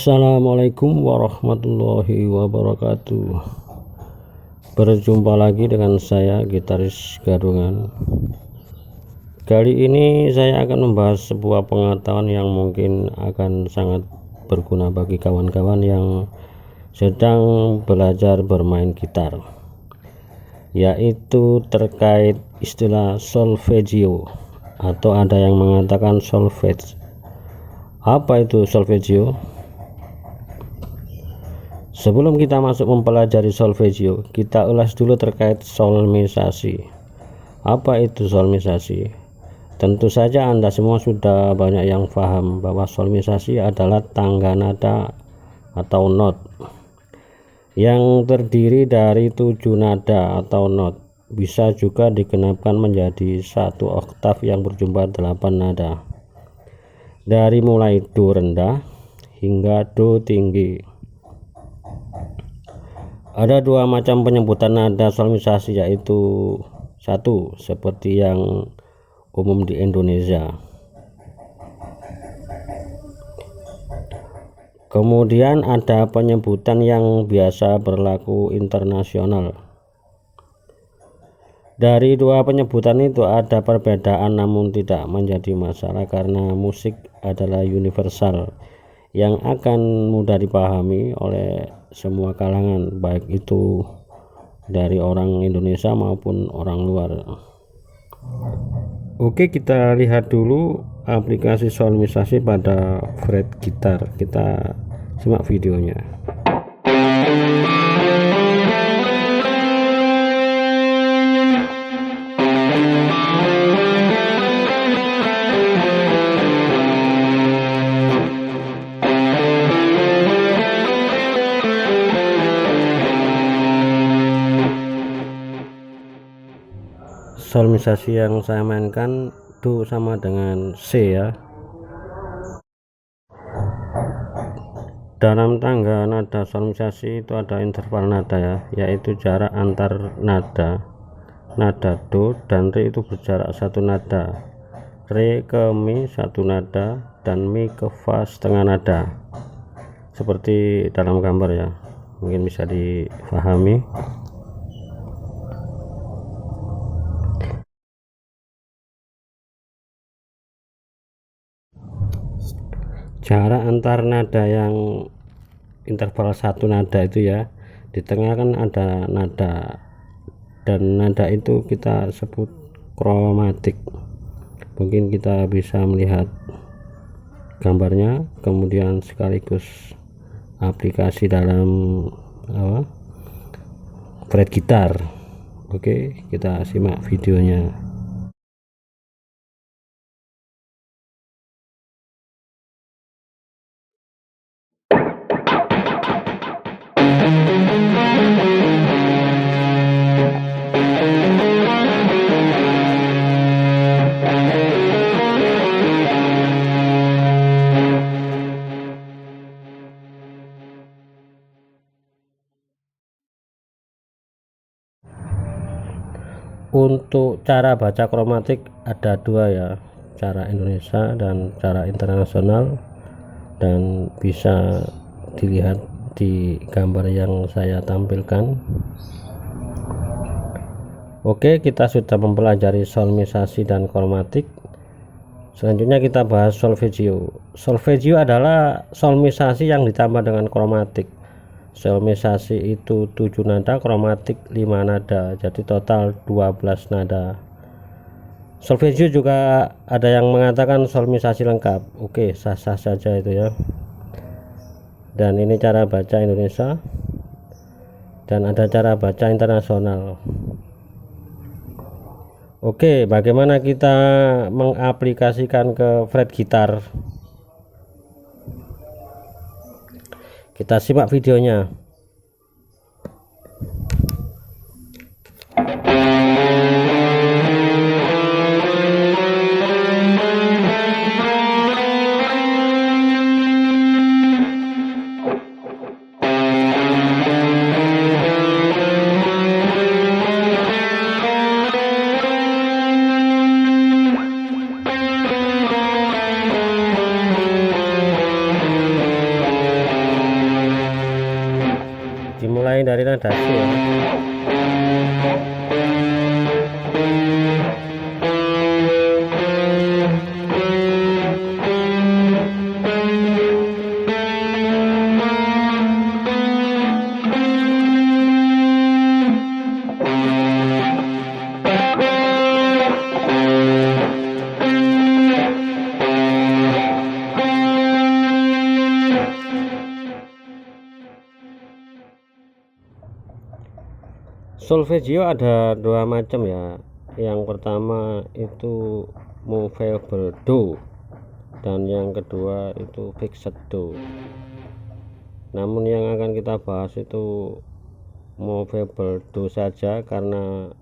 Assalamualaikum warahmatullahi wabarakatuh. Berjumpa lagi dengan saya, Gitaris Gadungan. Kali ini saya akan membahas sebuah pengetahuan yang mungkin akan sangat berguna bagi kawan-kawan yang sedang belajar bermain gitar, yaitu terkait istilah solfeggio, atau ada yang mengatakan solfege. Apa itu solfeggio? Sebelum kita masuk mempelajari solfeggio, kita ulas dulu terkait solmisasi. Apa itu solmisasi? Tentu saja Anda semua sudah banyak yang paham bahwa solmisasi adalah tangga nada atau not yang terdiri dari 7 nada atau not. Bisa juga digenapkan menjadi satu oktav yang berjumlah 8 nada, dari mulai do rendah hingga do tinggi. Ada dua macam penyebutan nada solmisasi, yaitu satu, seperti yang umum di Indonesia. Kemudian ada penyebutan yang biasa berlaku internasional. Dari dua penyebutan itu ada perbedaan, namun tidak menjadi masalah karena musik adalah universal yang akan mudah dipahami oleh semua kalangan, baik itu dari orang Indonesia maupun orang luar. Oke, kita lihat dulu aplikasi solmisasi pada fret gitar. Kita simak videonya. Solmisasi yang saya mainkan do sama dengan C ya. Dalam tangga nada solmisasi itu ada interval nada ya, yaitu jarak antar nada. Nada do dan re itu berjarak satu nada, re ke mi satu nada, dan mi ke fa setengah nada, seperti dalam gambar ya, mungkin bisa difahami. Jarak antar nada yang interval satu nada itu ya, di tengah kan ada nada, dan nada itu kita sebut kromatik. Mungkin kita bisa melihat gambarnya, kemudian sekaligus aplikasi dalam fret gitar. Oke, kita simak videonya. Untuk cara baca kromatik ada dua ya, cara Indonesia dan cara internasional, dan bisa dilihat di gambar yang saya tampilkan. Oke, kita sudah mempelajari solmisasi dan kromatik. Selanjutnya kita bahas solfeggio. Solfeggio adalah solmisasi yang ditambah dengan kromatik. Solmisasi itu 7 nada, kromatik 5 nada, jadi total 12 nada. Solfeggio juga ada yang mengatakan solmisasi lengkap. Oke, sah-sah saja itu ya. Dan ini cara baca Indonesia, dan ada cara baca internasional. Oke, bagaimana kita mengaplikasikan ke fret gitar? Kita simak videonya. gradasi ya. Solfeggio ada dua macam ya. Yang pertama itu movable do dan yang kedua itu fixed do. Namun yang akan kita bahas itu movable do saja karena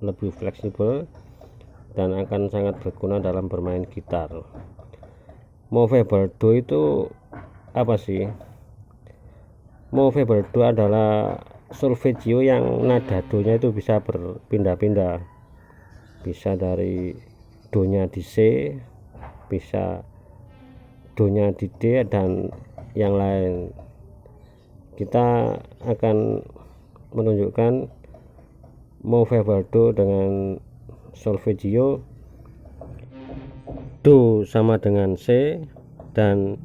lebih fleksibel dan akan sangat berguna dalam bermain gitar. Movable do itu apa sih? Movable do adalah solfeggio yang nada do-nya itu bisa berpindah-pindah, bisa dari do-nya di C, bisa do-nya di D, dan yang lain. Kita akan menunjukkan movable do dengan solfeggio. Do sama dengan C dan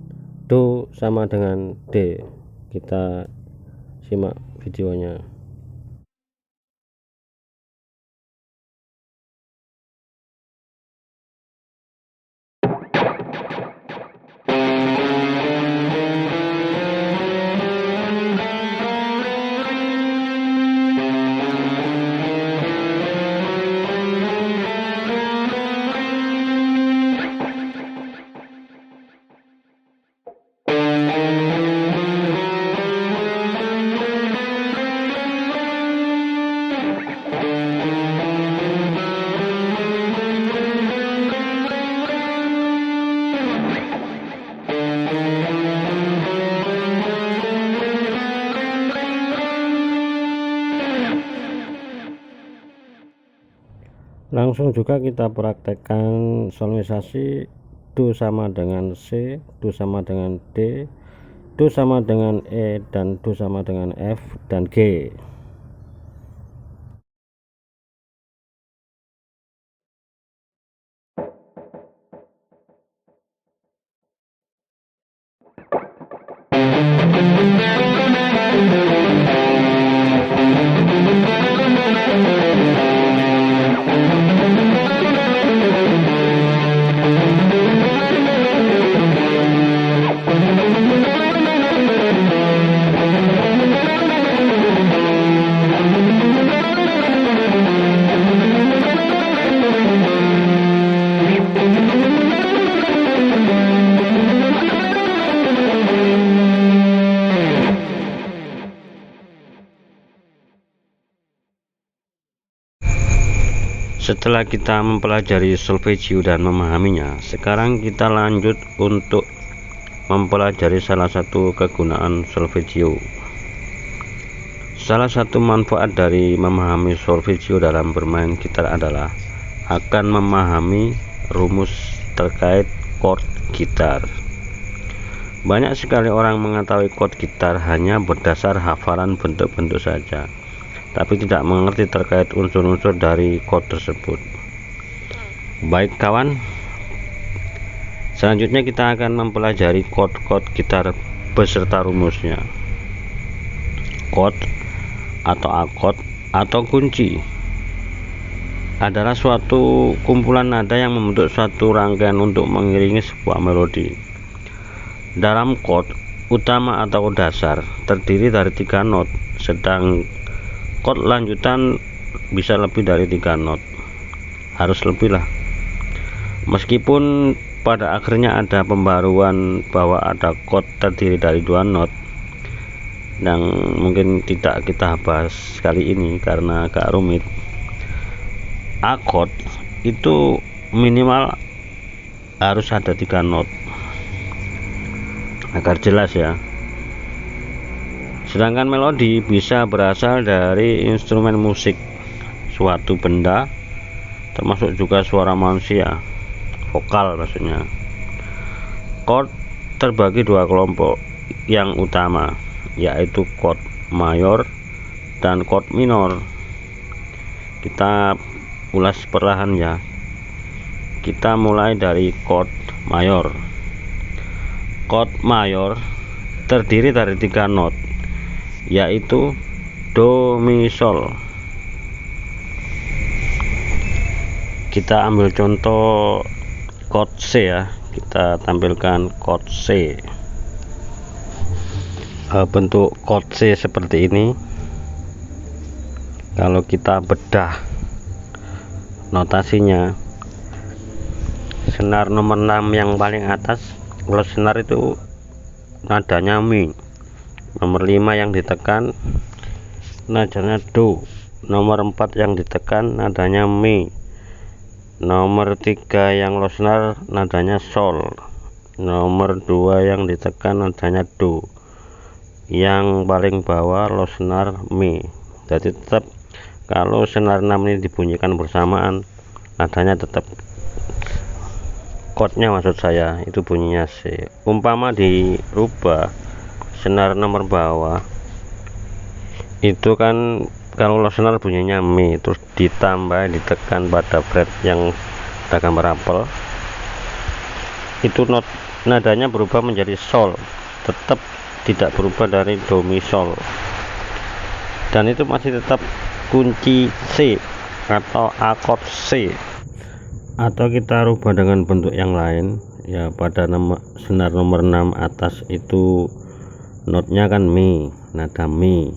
do sama dengan D. Kita simak videonya. Langsung juga kita praktekkan solmisasi. Do sama dengan C, do sama dengan D, do sama dengan E, dan do sama dengan F dan G. Setelah kita mempelajari solfeggio dan memahaminya, sekarang kita lanjut untuk mempelajari salah satu kegunaan solfeggio. Salah satu manfaat dari memahami solfeggio dalam bermain gitar adalah akan memahami rumus terkait chord gitar. Banyak sekali orang mengetahui chord gitar hanya berdasar hafalan bentuk-bentuk saja, tapi tidak mengerti terkait unsur-unsur dari chord tersebut. Baik kawan, selanjutnya kita akan mempelajari chord-chord gitar beserta rumusnya. Chord atau akord atau kunci adalah suatu kumpulan nada yang membentuk suatu rangkaian untuk mengiringi sebuah melodi. Dalam chord, utama atau dasar terdiri dari 3 not, sedang chord lanjutan bisa lebih dari 3 not, harus lebih lah. Meskipun pada akhirnya ada pembaruan bahwa ada chord terdiri dari 2 not yang mungkin tidak kita bahas kali ini karena agak rumit. Akord itu minimal harus ada 3 not agar jelas ya. Sedangkan melodi bisa berasal dari instrumen musik, suatu benda, termasuk juga suara manusia, vokal maksudnya. Chord terbagi 2 kelompok yang utama, yaitu chord mayor dan chord minor. Kita ulas perlahan ya. Kita mulai dari chord mayor. Chord mayor terdiri dari 3 not, yaitu do, mi, sol. Kita ambil contoh chord C ya. Kita tampilkan chord C. Bentuk chord C seperti ini. Kalau kita bedah notasinya, senar nomor 6 yang paling atas, kalau senar itu nadanya mi. Nomor 5 yang ditekan nadanya do. Nomor 4 yang ditekan nadanya mi. Nomor 3 yang low senar nadanya sol. Nomor 2 yang ditekan nadanya do. Yang paling bawah low senar mi. Jadi tetap kalau senar 6 ini dibunyikan bersamaan, nadanya tetap, chordnya maksud saya itu bunyinya C. Umpama dirubah senar nomor bawah itu kan, kalau low senar bunyinya mi, terus ditambah ditekan pada fret yang ada gambar apel, itu nadanya berubah menjadi sol, tetap tidak berubah dari do, mi, sol, dan itu masih tetap kunci C atau akord C. Atau kita rubah dengan bentuk yang lain ya. Pada senar nomor 6 atas itu notnya kan mi, nada mi.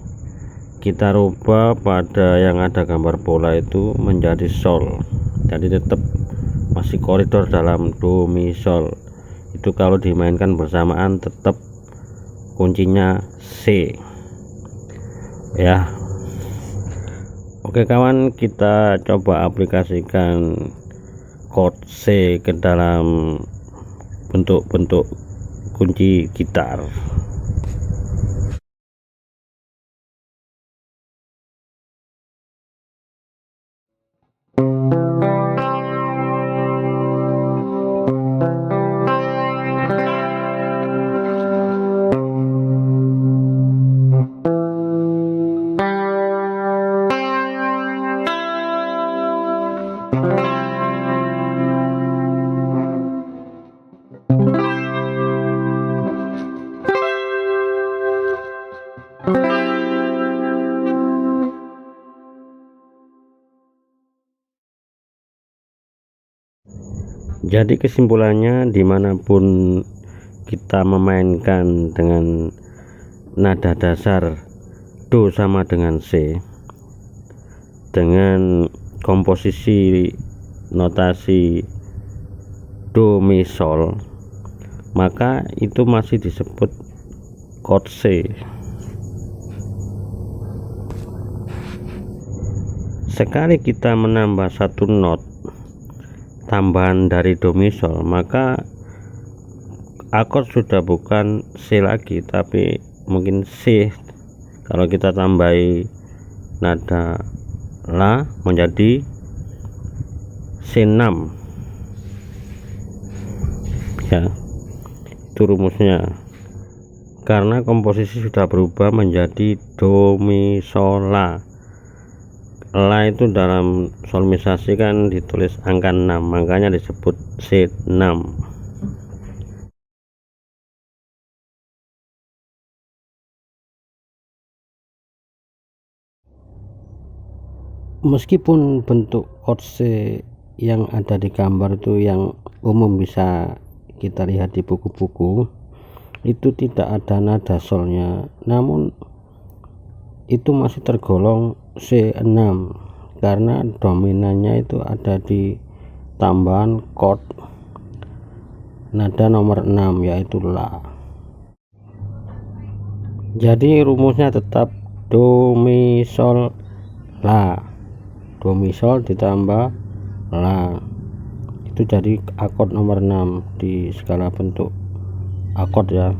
Kita rubah pada yang ada gambar bola itu menjadi sol, jadi tetap masih koridor dalam do, mi, sol. Itu kalau dimainkan bersamaan tetap kuncinya C ya. Oke kawan, kita coba aplikasikan chord C ke dalam bentuk-bentuk kunci gitar. Jadi kesimpulannya, dimanapun kita memainkan dengan nada dasar do sama dengan C, dengan komposisi notasi do, mi, sol, maka itu masih disebut chord C. Sekali kita menambah satu not tambahan dari do, mi, sol, maka akord sudah bukan C lagi, tapi mungkin C. Kalau kita tambahi nada la menjadi C6 ya. Itu rumusnya, karena komposisi sudah berubah menjadi do, mi, sol, la. La itu dalam solmisasi kan ditulis angka 6, makanya disebut C6. Meskipun bentuk chord C yang ada di gambar itu yang umum bisa kita lihat di buku-buku, itu tidak ada nada solnya, namun itu masih tergolong C6 karena dominannya itu ada di tambahan chord nada nomor 6 yaitu la. Jadi rumusnya tetap do, mi, sol, la. Do, mi, sol ditambah la, itu jadi akord nomor 6 di skala bentuk akord ya.